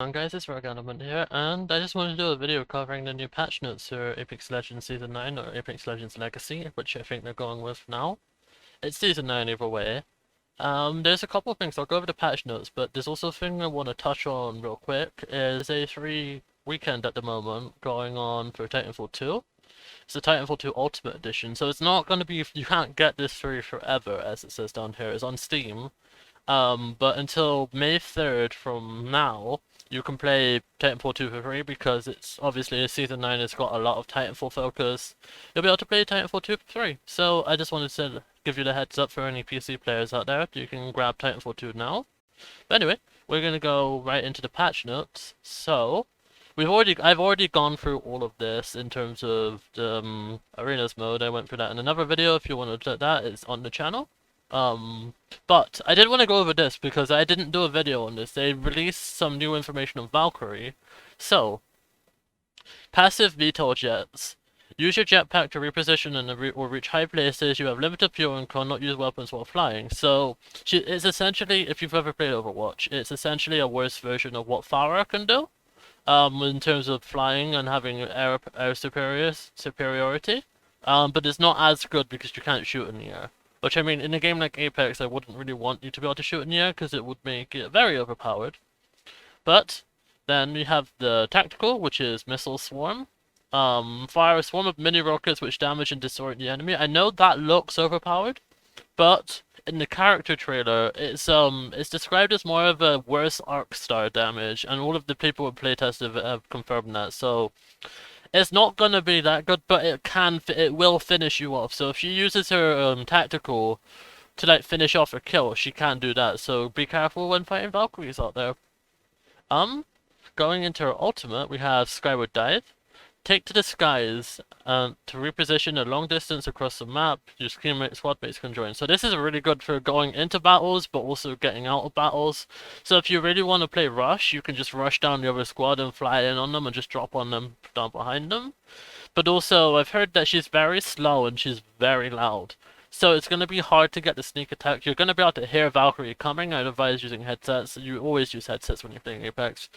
Guys, it's Raganomon here, and I just wanted to do a video covering the new patch notes for Apex Legends Season 9, or Apex Legends Legacy, which I think they're going with now. It's Season 9 either way. There's a couple of things, I'll go over the patch notes, but there's also a thing I want to touch on real quick, is a free weekend at the moment going on for Titanfall 2. It's the Titanfall 2 Ultimate Edition, so it's not going to be, you can't get this free forever, as it says down here. It's on Steam. But until May 3rd from now, you can play Titanfall 2 for free because it's obviously Season 9 has got a lot of Titanfall focus. You'll be able to play Titanfall 2 for free. So I just wanted to give you the heads up for any PC players out there. You can grab Titanfall 2 now. But anyway, we're gonna go right into the patch notes. So I've already gone through all of this in terms of the arenas mode. I went through that in another video. If you want to check that, it's on the channel. But I did want to go over this because I didn't do a video on this. They released some new information on Valkyrie. So, passive VTOL jets. Use your jetpack to reposition or reach high places. You have limited fuel and cannot use weapons while flying. So, it's essentially, if you've ever played Overwatch, it's essentially a worse version of what Pharah can do. In terms of flying and having air superiority. But it's not as good because you can't shoot in the air. Which, I mean, in a game like Apex, I wouldn't really want you to be able to shoot in the air because it would make it very overpowered. But then we have the tactical, which is Missile Swarm. Fire a swarm of mini rockets which damage and disorient the enemy. I know that looks overpowered, but in the character trailer, it's described as more of a worse arc star damage, and all of the people who playtest have confirmed that. So it's not gonna be that good, but it will finish you off. So if she uses her tactical to like finish off her kill, she can do that. So be careful when fighting Valkyries out there. Um, Going into her ultimate, we have Skyward Dive. Take to the skies to reposition a long distance across the map. Your squad mates can join. So this is really good for going into battles, but also getting out of battles. So if you really want to play rush, you can just rush down the other squad and fly in on them and just drop on them down behind them. But also, I've heard that she's very slow and she's very loud. So it's going to be hard to get the sneak attack. You're going to be able to hear Valkyrie coming. I'd advise using headsets. You always use headsets when you're playing Apex.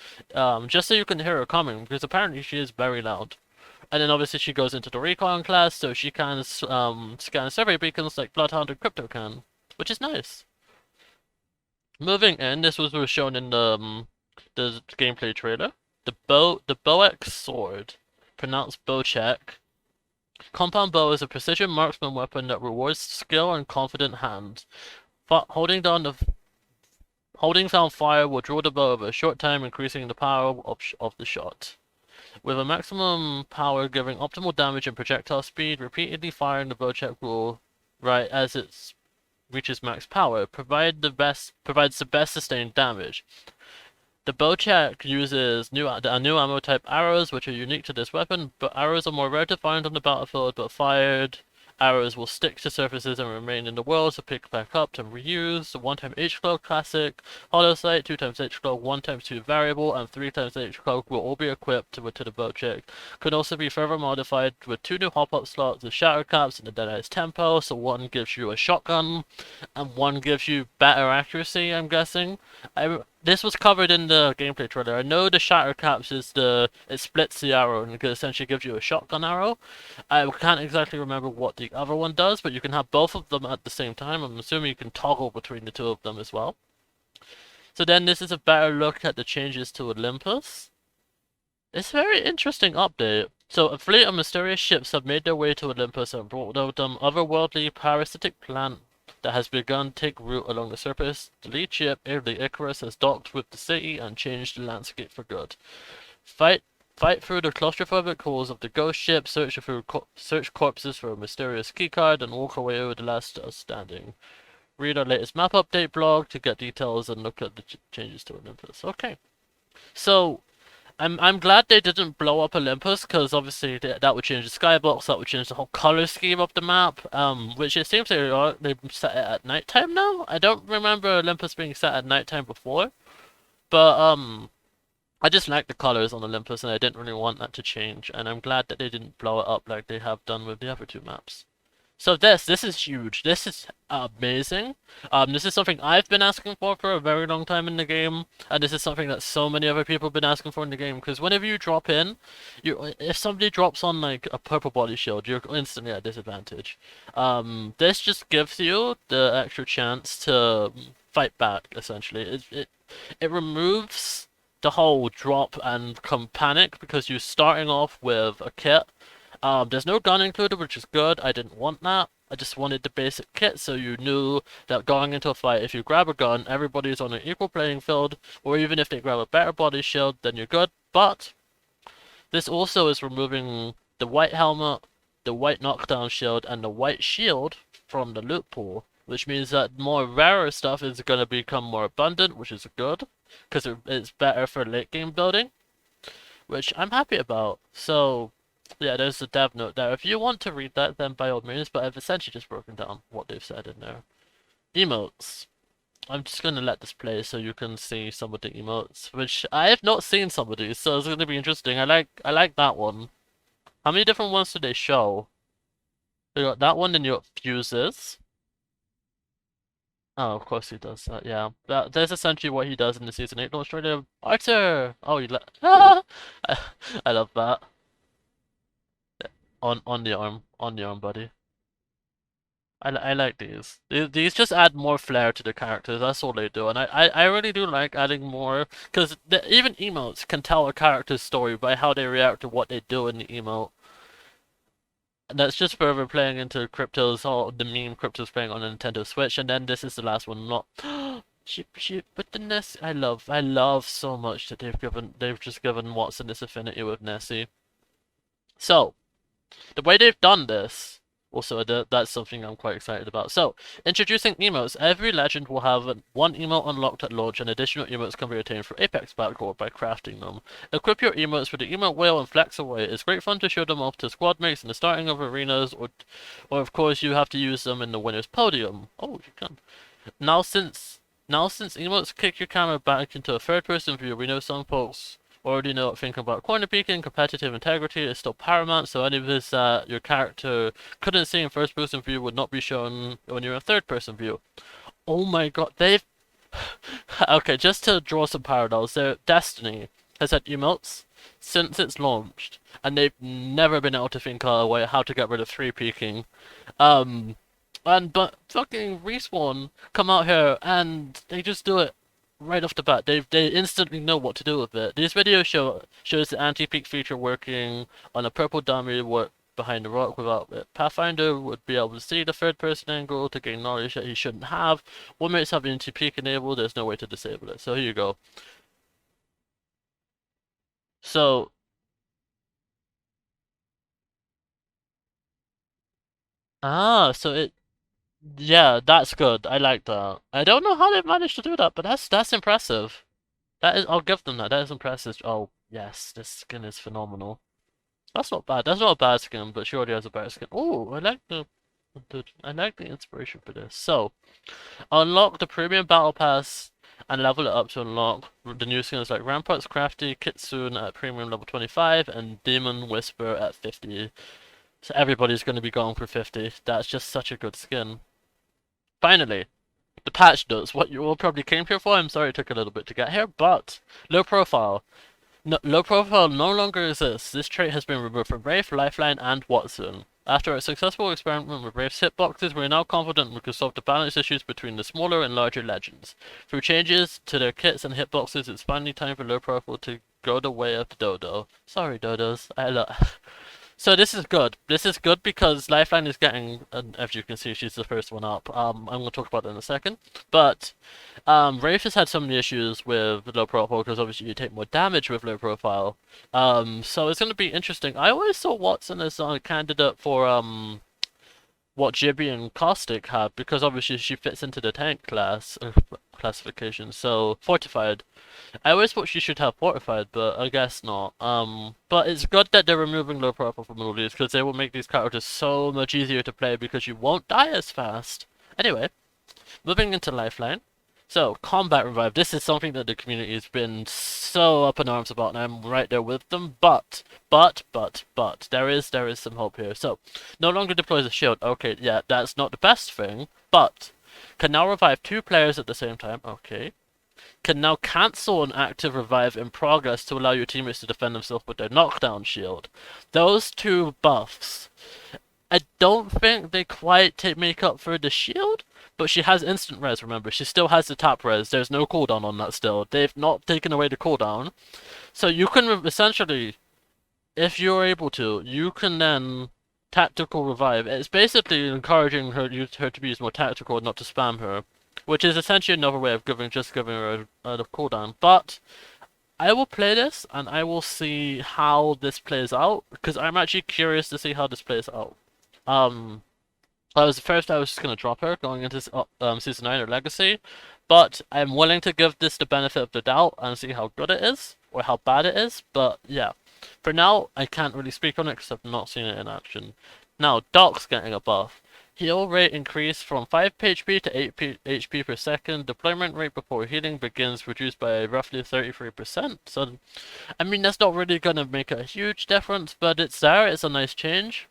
Just so you can hear her coming, because apparently she is very loud. And then obviously she goes into the recon class, so she can scan survey beacons like Bloodhound and Crypto can, which is nice. Moving in, this was shown in the gameplay trailer. The Boex sword, pronounced Bocek. Compound bow is a precision marksman weapon that rewards skill and confident hand. Holding down fire will draw the bow over a short time, increasing the power of the shot. With a maximum power giving optimal damage and projectile speed, repeatedly firing the bowcheck will, right as it reaches max power, provides the best sustained damage. The bowcheck uses a new ammo type arrows, which are unique to this weapon, but arrows are more rare to find on the battlefield, but fired arrows will stick to surfaces and remain in the world, so pick back up and reuse. The 1x H-Glow Classic, Hollow Sight, 2x H-Glow, 1x2 Variable, and 3x H-Glow will all be equipped to the bowcheck. Could also be further modified with 2 new hop-up slots, the Shatter Caps and the Deadine's Tempo, so one gives you a shotgun, and one gives you better accuracy, I'm guessing. This was covered in the gameplay trailer. I know the Shatter Caps is it splits the arrow and it essentially gives you a shotgun arrow. I can't exactly remember what the other one does, but you can have both of them at the same time. I'm assuming you can toggle between the two of them as well. So then this is a better look at the changes to Olympus. It's a very interesting update. So a fleet of mysterious ships have made their way to Olympus and brought with them otherworldly parasitic plant that has begun to take root along the surface. The lead ship, the Icarus, has docked with the city and changed the landscape for good. Fight through the claustrophobic halls of the ghost ship, search corpses for a mysterious keycard, and walk away with the last standing. Read our latest map update blog to get details and look at the changes to Olympus. Okay, so I'm glad they didn't blow up Olympus, because obviously that would change the skybox, that would change the whole color scheme of the map, which it seems they set it at nighttime now. I don't remember Olympus being set at nighttime before, but I just like the colors on Olympus and I didn't really want that to change, and I'm glad that they didn't blow it up like they have done with the other two maps. So this is huge. This is amazing. This is something I've been asking for a very long time in the game, and this is something that so many other people have been asking for in the game. Because whenever you drop in, if somebody drops on like a purple body shield, you're instantly at a disadvantage. This just gives you the extra chance to fight back. Essentially, it removes the whole drop and come panic because you're starting off with a kit. There's no gun included, which is good. I didn't want that. I just wanted the basic kit so you knew that going into a fight, if you grab a gun, everybody's on an equal playing field, or even if they grab a better body shield, then you're good. But this also is removing the white helmet, the white knockdown shield, and the white shield from the loot pool, which means that more rarer stuff is going to become more abundant, which is good, because it's better for late game building, which I'm happy about. So, yeah, there's the dev note there. If you want to read that, then by all means, but I've essentially just broken down what they've said in there. Emotes. I'm just gonna let this play so you can see some of the emotes, which I have not seen some of these, so it's gonna be interesting. I like that one. How many different ones do they show? They got that one, then you got fuses. Oh, of course he does that. Yeah, that's essentially what he does in the season 8 launch trailer. Arthur. Oh, you let. I, I love that. On the arm, buddy. I like these. These just add more flair to the characters. That's all they do, and I really do like adding more because even emotes can tell a character's story by how they react to what they do in the emote. And that's just further playing into Crypto's all the meme Crypto's playing on a Nintendo Switch, and then this is the last one. Not but the Nessie. I love so much that they've just given Watson this affinity with Nessie. So. The way they've done this, also that's something I'm quite excited about. So, introducing emotes. Every legend will have one emote unlocked at launch, and additional emotes can be obtained through Apex Backcourt by crafting them. Equip your emotes with the emote whale and flex away. It's great fun to show them off to squad mates in the starting of arenas, or of course you have to use them in the winner's podium. Oh, you can. Now since emotes kick your camera back into a third-person view, we know some folks already know thinking about corner peeking, competitive integrity is still paramount, so any of this that your character couldn't see in first person view would not be shown when you're in third person view. Oh my god, they've okay, just to draw some parallels, their Destiny has had emotes since it's launched, and they've never been able to think of a way how to get rid of three peeking. Um but fucking Respawn come out here and they just do it right off the bat. They instantly know what to do with it. This video shows the anti-peek feature working on a purple dummy behind the rock without it. Pathfinder would be able to see the third person angle to gain knowledge that he shouldn't have. When mates have anti-peek enabled, there's no way to disable it. So here you go. So so it yeah, that's good. I like that. I don't know how they've managed to do that, but that's impressive. That is, I'll give them that. That is impressive. Oh yes, this skin is phenomenal. That's not bad. That's not a bad skin, but she already has a better skin. Oh, I like the inspiration for this. So, unlock the premium battle pass and level it up to unlock the new skins like Rampart's Crafty, Kitsune at premium level 25, and Demon Whisper at 50. So everybody's going to be going for 50. That's just such a good skin. Finally, the patch notes. What you all probably came here for. I'm sorry it took a little bit to get here, but low profile. No, low profile no longer exists. This trait has been removed from Wraith, Lifeline, and Watson. After a successful experiment with Wraith's hitboxes, we are now confident we can solve the balance issues between the smaller and larger legends. Through changes to their kits and hitboxes, it's finally time for low profile to go the way of the dodo. Sorry, dodos. So this is good. This is good because Lifeline is getting, and as you can see, she's the first one up. I'm going to talk about that in a second. But Wraith has had so many issues with low profile because obviously you take more damage with low profile. So it's going to be interesting. I always saw Watson as a candidate for what Gibby and Caustic have because obviously she fits into the tank class classification. So fortified. I always thought she should have fortified, but I guess not. But it's good that they're removing low profile from all these because they will make these characters so much easier to play because you won't die as fast. Anyway, moving into Lifeline. So, combat revive. This is something that the community has been so up in arms about, and I'm right there with them. But, there is some hope here. So, no longer deploys a shield. Okay, yeah, that's not the best thing, but can now revive 2 players at the same time. Okay. Can now cancel an active revive in progress to allow your teammates to defend themselves with their knockdown shield. Those 2 buffs, I don't think they quite make up for the shield, but she has instant res, remember. She still has the tap res. There's no cooldown on that still. They've not taken away the cooldown. So you can essentially, if you're able to, you can then tactical revive. It's basically encouraging her to be used more tactical and not to spam her, which is essentially another way of giving her a cooldown. But I will play this and I will see how this plays out because I'm actually curious to see how this plays out. Um, I was just gonna drop her going into season 9 or Legacy, but I'm willing to give this the benefit of the doubt and see how good it is or how bad it is. But yeah, for now I can't really speak on it because I've not seen it in action. Now Doc's getting a buff. Heal rate increased from 5 HP to 8 HP per second. Deployment rate before healing begins reduced by roughly 33%. So, I mean, that's not really gonna make a huge difference, but it's there. It's a nice change.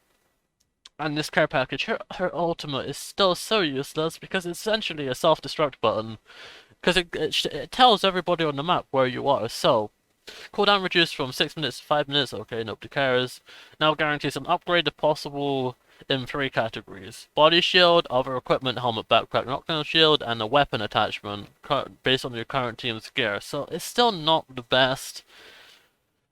And this care package, her ultimate is still so useless because it's essentially a self-destruct button. Because it tells everybody on the map where you are. So, cooldown reduced from 6 minutes to 5 minutes. Okay, nobody cares. Now guarantees an upgrade if possible in 3 categories: body shield, other equipment, helmet, backpack, knockdown shield, and a weapon attachment based on your current team's gear. So it's still not the best.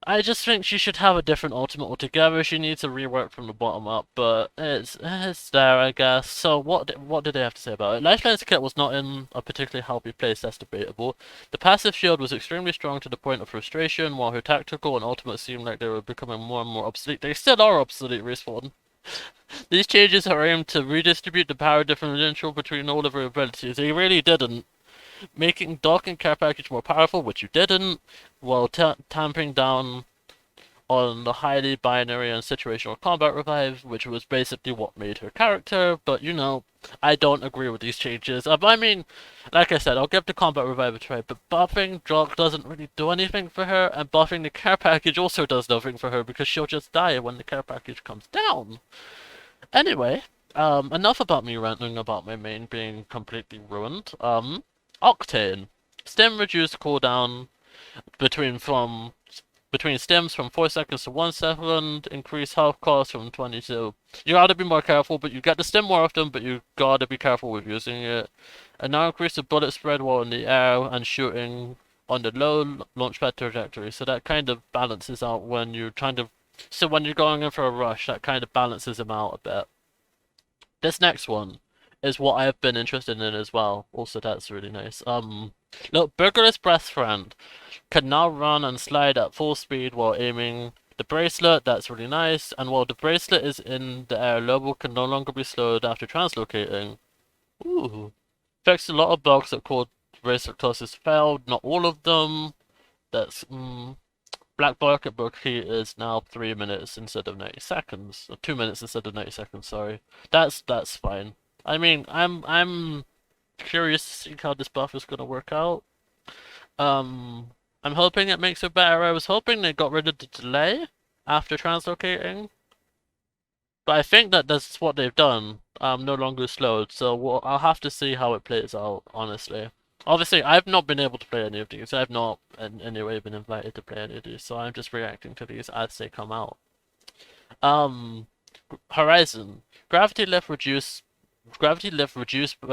I just think she should have a different ultimate altogether. She needs to rework from the bottom up, but it's there, I guess. So what did they have to say about it? Lifeline's kit was not in a particularly healthy place. That's debatable. The passive shield was extremely strong to the point of frustration, while her tactical and ultimate seemed like they were becoming more and more obsolete. They still are obsolete, Respawn. These changes are aimed to redistribute the power differential between all of her abilities. They really didn't. Making Dock and Care Package more powerful, which you didn't, while tamping down on the highly binary and situational combat revive, which was basically what made her character, but you know, I don't agree with these changes. I mean, like I said, I'll give the combat revive a try, but buffing Dock doesn't really do anything for her, and buffing the care package also does nothing for her because she'll just die when the care package comes down. Anyway, enough about me ranting about my main being completely ruined. Octane. Stim reduced cooldown between from between stims from 4 seconds to 1 second, increase health cost from 20 to... You gotta be more careful, but you get the stim more often, but you gotta be careful with using it. And now increase the bullet spread while in the air and shooting on the low launchpad trajectory, so that kind of balances out when you're trying to... So when you're going in for a rush, that kind of balances them out a bit. This next one is what I've been interested in as well. Also, that's really nice. Look, Burgerless Breath Friend can now run and slide at full speed while aiming the bracelet. That's really nice. And while the bracelet is in the air, Lobo can no longer be slowed after translocating. Ooh. Fixed a lot of bugs that caused bracelet tosses failed. Not all of them. That's Black Bucket Book Key is now 3 minutes instead of 90 seconds. Or 2 minutes instead of 90 seconds, sorry. That's fine. I mean, I'm curious to see how this buff is gonna work out. I'm hoping it makes it better. I was hoping they got rid of the delay after translocating, but I think that that's what they've done. No longer slowed, so I'll have to see how it plays out, honestly. Obviously, I've not been able to play any of these. I've not in any way been invited to play any of these, so I'm just reacting to these as they come out. Horizon. Gravity lift reduced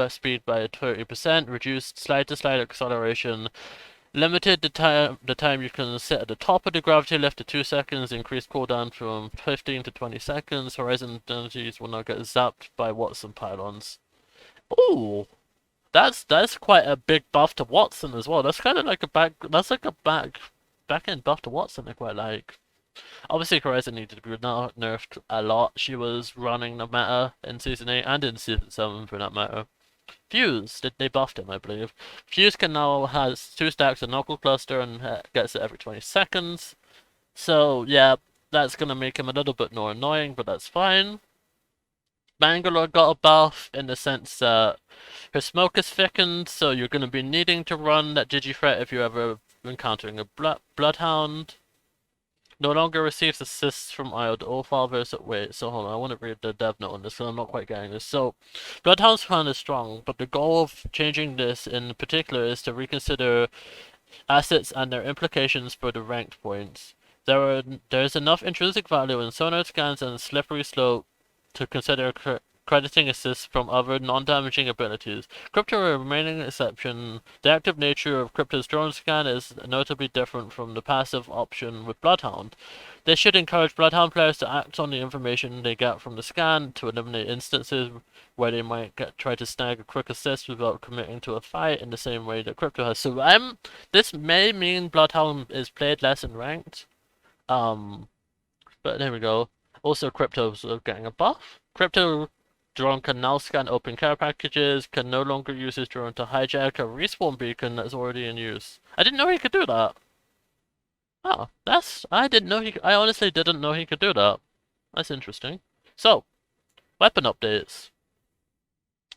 speed by 30%, reduced slide-to-slide acceleration, limited the time you can sit at the top of the gravity lift to 2 seconds, increased cooldown from 15 to 20 seconds. Horizon energies will now get zapped by Watson pylons. Ooh, that's quite a big buff to Watson as well. That's kind of like a back end buff to Watson I quite like. Obviously, Horizon needed to be nerfed a lot. She was running the meta in Season 8 and in Season 7 for that matter. Fuse, they buffed him, I believe. Fuse can now has 2 stacks of Knuckle Cluster and gets it every 20 seconds. So, yeah, that's gonna make him a little bit more annoying, but that's fine. Bangalore got a buff in the sense that her smoke is thickened, so you're going to be needing to run that Digithreat if you're ever encountering a bloodhound. No longer receives assists from IO to all fathers. Wait, so hold on, I want to read the dev note on this because I'm not quite getting this. So, Bloodhound's plan is strong, but the goal of changing this in particular is to reconsider assets and their implications for the ranked points. There is enough intrinsic value in sonar scans and slippery slope to consider crediting assists from other non-damaging abilities. Crypto a remaining exception. The active nature of Crypto's drone scan is notably different from the passive option with Bloodhound. This should encourage Bloodhound players to act on the information they get from the scan to eliminate instances where they might try to snag a quick assist without committing to a fight in the same way that Crypto has. So this may mean Bloodhound is played less in ranked. But there we go. Also, Crypto's getting a buff. Crypto drone can now scan open care packages, can no longer use his drone to hijack a respawn beacon that's already in use. I didn't know he could do that. Oh, I didn't know I honestly didn't know he could do that. That's interesting. So, weapon updates.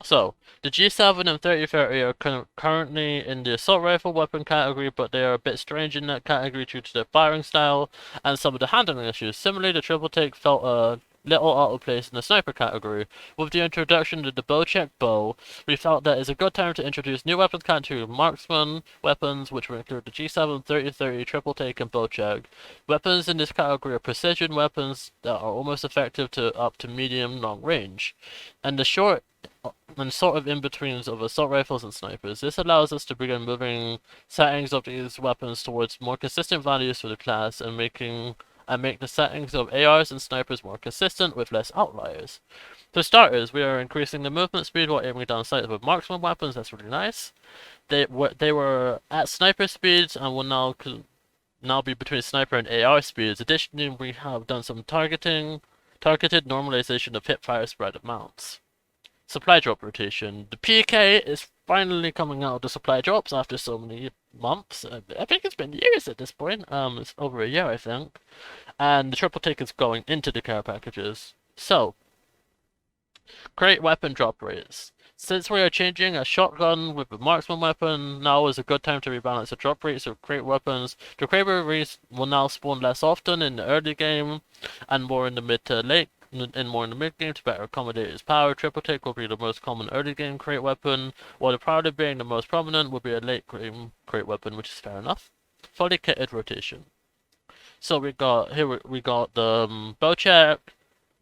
So, the G7 and 3030 are currently in the assault rifle weapon category, but they are a bit strange in that category due to their firing style and some of the handling issues. Similarly, the triple take felt a little out of place in the sniper category. With the introduction of the Bocek bow, we felt that it's a good time to introduce new weapons category marksman weapons, which will include the G7, 3030, triple take, and Bocek. Weapons in this category are precision weapons that are almost effective to up to medium long range. And the short and sort of in-betweens of assault rifles and snipers. This allows us to begin moving settings of these weapons towards more consistent values for the class and make the settings of ARs and snipers more consistent with less outliers. For starters, we are increasing the movement speed while aiming down sights with marksman weapons. That's really nice. They were at sniper speeds and will now be between sniper and AR speeds. Additionally, we have done some targeted normalization of hipfire spread of mounts. Supply drop rotation. The PK is finally coming out of the supply drops after so many months. I think it's been years at this point. It's over a year, I think. And the triple take is going into the care packages. So, crate weapon drop rates. Since we are changing a shotgun with a marksman weapon, now is a good time to rebalance the drop rates of crate weapons. The crate will now spawn less often in the early game and more in the mid to late more in the mid game to better accommodate its power. Triple take will be the most common early game crate weapon, while the Prowler being the most prominent will be a late game crate weapon, which is fair enough. Fully kitted rotation. So we got the Bocek,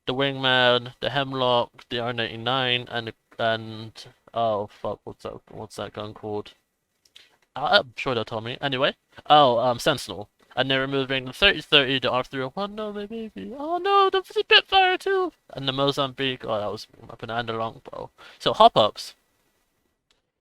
the Wingman, the Hemlock, the R99, and oh fuck, what's that gun called? I'm sure they'll tell me. Anyway, Sentinel. And they're removing the 3030, the R301, no, maybe. Oh no, the Spitfire too! And the Mozambique, oh, that was weapon and the longbow. So, hop-ups.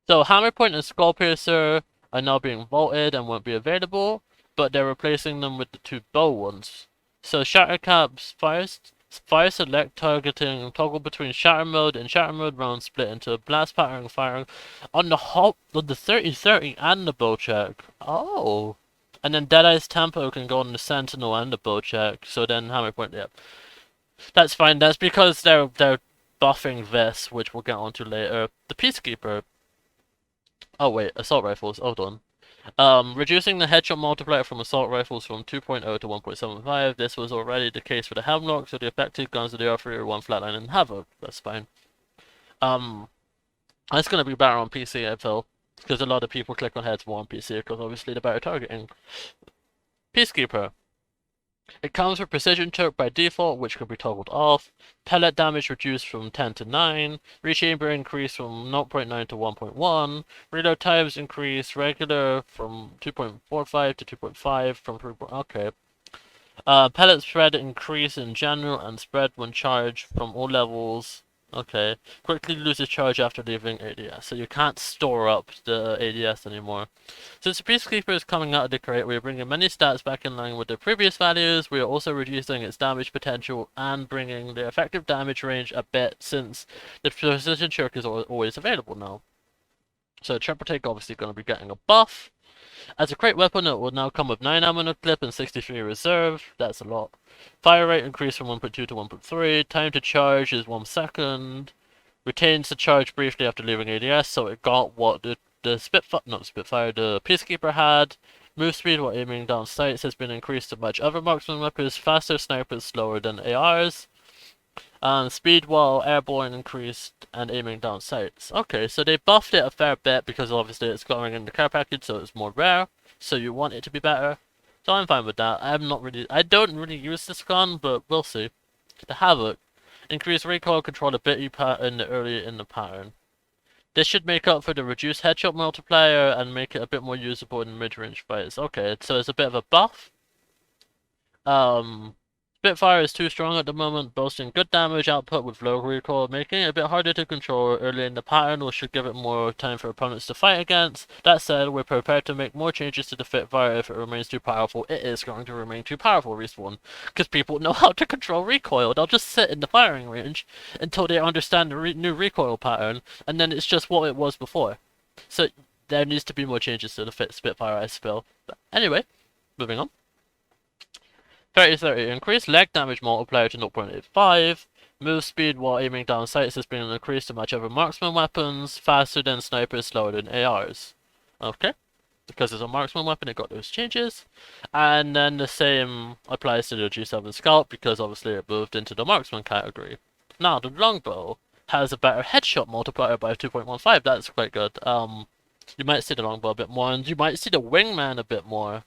So, Hammerpoint and Skullpiercer are now being vaulted and won't be available, but they're replacing them with the two bow ones. So, Shattercap's fire select targeting toggle between shatter mode and shatter mode rounds split into blast pattern firing on the 3030 and the Bocek. Oh. And then Deadeye's tempo can go on the Sentinel and the Bocek, so then Hammerpoint, yeah. That's fine, that's because they're buffing this, which we'll get onto later. The Peacekeeper. Oh wait, assault rifles, hold on. Reducing the headshot multiplier from assault rifles from 2.0 to 1.75. This was already the case for the Hemlock, so the effective guns of the R301 Flatline and Havoc. That's fine. That's gonna be better on PC, I feel. Because a lot of people click on heads more on PC, because obviously the better targeting. Peacekeeper. It comes with precision choke by default, which can be toggled off. Pellet damage reduced from 10 to 9. Rechamber increased from 0.9 to 1.1. Reload times increased regular from 2.45 to 2.5 from 3. Okay. Pellet spread increase in general and spread when charged from all levels. Okay. Quickly loses charge after leaving ADS, so you can't store up the ADS anymore. Since the Peacekeeper is coming out of the crate, we are bringing many stats back in line with the previous values. We are also reducing its damage potential and bringing the effective damage range a bit, since the precision choke is always available now. So Triple Take obviously going to be getting a buff. As a crate weapon, it will now come with 9 ammo clip and 63 reserve. That's a lot. Fire rate increased from 1.2 to 1.3. Time to charge is 1 second. Retains the charge briefly after leaving ADS, so it got what the Spitfire, the Peacekeeper had. Move speed while aiming down sights has been increased to match other marksman weapons. Faster snipers slower than ARs. Speed while airborne increased and aiming down sights. Okay, so they buffed it a fair bit because obviously it's going in the care package, so it's more rare. So you want it to be better. So I'm fine with that. I don't really use this gun, but we'll see. The Havoc. Increase recoil controllability pattern early in the pattern. This should make up for the reduced headshot multiplier and make it a bit more usable in mid-range fights. Okay, so it's a bit of a buff. Spitfire is too strong at the moment, boasting good damage output with low recoil, making it a bit harder to control early in the pattern, which should give it more time for opponents to fight against. That said, we're prepared to make more changes to the Spitfire if it remains too powerful. It is going to remain too powerful, Respawn, because people know how to control recoil. They'll just sit in the firing range until they understand the new recoil pattern, and then it's just what it was before. So there needs to be more changes to the Spitfire, I feel. But anyway, moving on. 30-30. Increased leg damage multiplier to 0.85. Move speed while aiming down sights has been increased to match other marksman weapons. Faster than snipers, slower than ARs. Okay. Because it's a marksman weapon, it got those changes. And then the same applies to the G7 Scout because obviously it moved into the marksman category. Now, the longbow has a better headshot multiplier by 2.15. That's quite good. You might see the longbow a bit more, and you might see the wingman a bit more.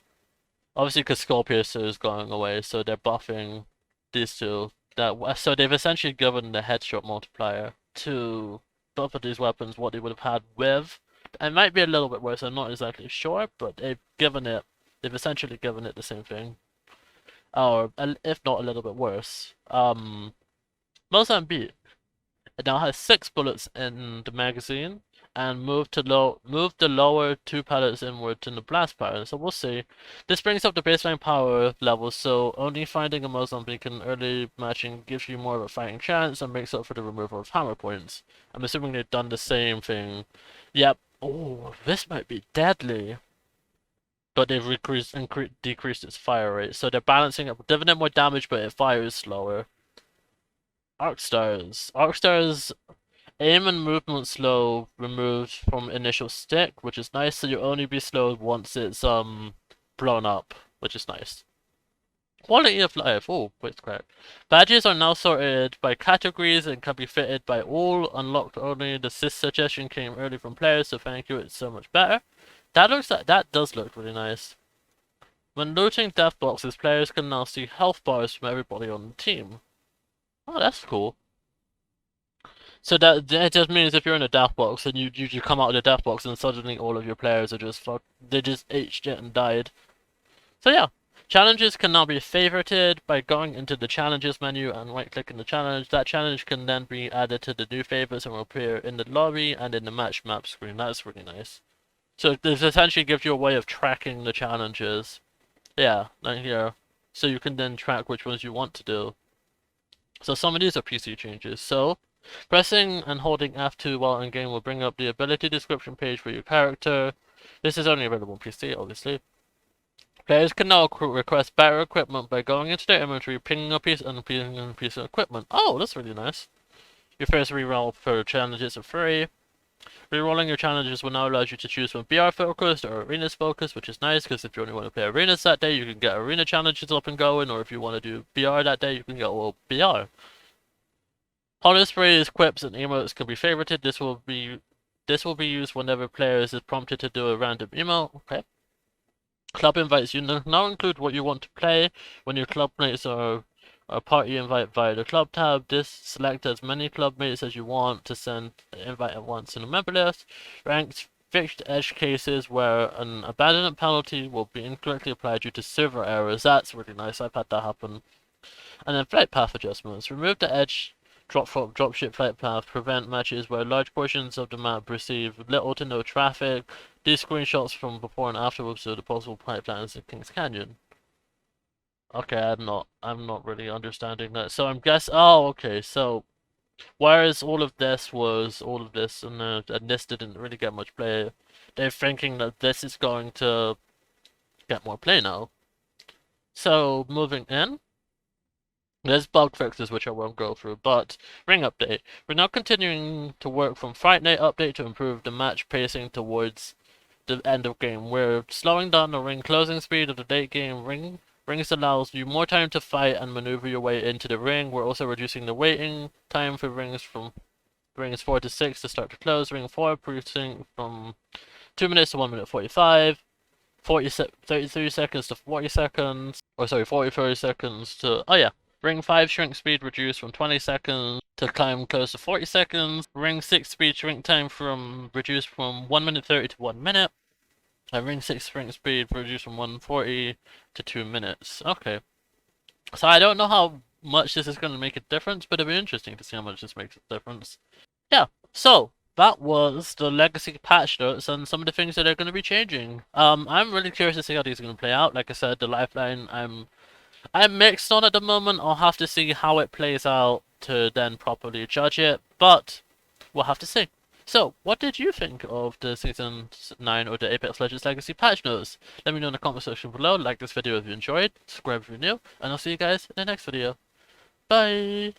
Obviously, because Skullpiercer is going away, so they're buffing these two. So they've essentially given the headshot multiplier to both of these weapons what they would have had with. It might be a little bit worse, I'm not exactly sure, but they've essentially given it the same thing. Or, if not a little bit worse. Mozambique. It now has 6 bullets in the magazine, and move the lower 2 pellets inward in the blast pattern, so we'll see. This brings up the baseline power level, so only finding a Mozambique in early matching gives you more of a fighting chance and makes up for the removal of hammer points. I'm assuming they've done the same thing. Yep. Oh, this might be deadly. But they've decreased its fire rate, so they're balancing it, giving it more damage, but it fires slower. Arc Stars. Aim and movement slow removed from initial stick, which is nice, so you'll only be slowed once it's blown up, which is nice. Quality of life. Oh, wait, correct. Badges are now sorted by categories and can be fitted by all, unlocked only. The suggestion came early from players, so thank you, it's so much better. That does look really nice. When looting death boxes, players can now see health bars from everybody on the team. Oh, that's cool. So that just means if you're in a death box and you come out of the death box and suddenly all of your players are just they just H'd it and died. So yeah, challenges can now be favorited by going into the challenges menu and right-clicking the challenge. That challenge can then be added to the new favorites and will appear in the lobby and in the match map screen. That's really nice. So this essentially gives you a way of tracking the challenges. Yeah, like here. So you can then track which ones you want to do. So some of these are PC changes. So pressing and holding F2 while in game will bring up the ability description page for your character. This is only available on PC, obviously. Players can now request better equipment by going into their inventory, pinging a piece of equipment. Oh, that's really nice. Your first reroll for challenges are free. Rerolling your challenges will now allow you to choose from BR focused or arenas focused, which is nice because if you only want to play arenas that day, you can get arena challenges up and going, or if you want to do BR that day, you can get all BR. Hollow sprays, quips, and emotes can be favorited. This will be used whenever players is prompted to do a random emote. Okay. Club invites you now include what you want to play when your club mates are a party invite via the club tab. This select as many club mates as you want to send an invite at once in a member list. Ranked fixed edge cases where an abandonment penalty will be incorrectly applied due to server errors. That's really nice. I've had that happen. And then flight path adjustments. Remove the edge dropship flight path, prevent matches where large portions of the map receive little to no traffic. These screenshots from before and afterwards of the possible pipelines in Kings Canyon. Okay, I'm not really understanding that. So I'm oh, okay, so whereas all of this and this didn't really get much play, they're thinking that this is going to get more play now. So moving in, there's bug fixes which I won't go through, but ring update. We're now continuing to work from Fright Night update to improve the match pacing towards the end of game. We're slowing down the ring closing speed of the late game ring. Rings allows you more time to fight and maneuver your way into the ring. We're also reducing the waiting time for rings from rings 4 to 6 to start to close. Ring 4 reducing from 2 minutes to 1 minute 45. 33 seconds to 40 seconds. Or sorry, 30 seconds to... Oh yeah. Ring 5 shrink speed reduced from 20 seconds to climb close to 40 seconds. Ring 6 speed shrink time from reduced from 1 minute 30 to 1 minute. And ring 6 shrink speed reduced from 140 to 2 minutes. Okay. So I don't know how much this is going to make a difference, but it'll be interesting to see how much this makes a difference. Yeah, so that was the legacy patch notes and some of the things that are going to be changing. I'm really curious to see how these are going to play out. Like I said, the Lifeline, I'm mixed on at the moment. I'll have to see how it plays out to then properly judge it, but we'll have to see. So, what did you think of the Season 9 or the Apex Legends Legacy patch notes? Let me know in the comment section below. Like this video if you enjoyed, subscribe if you're new, and I'll see you guys in the next video. Bye!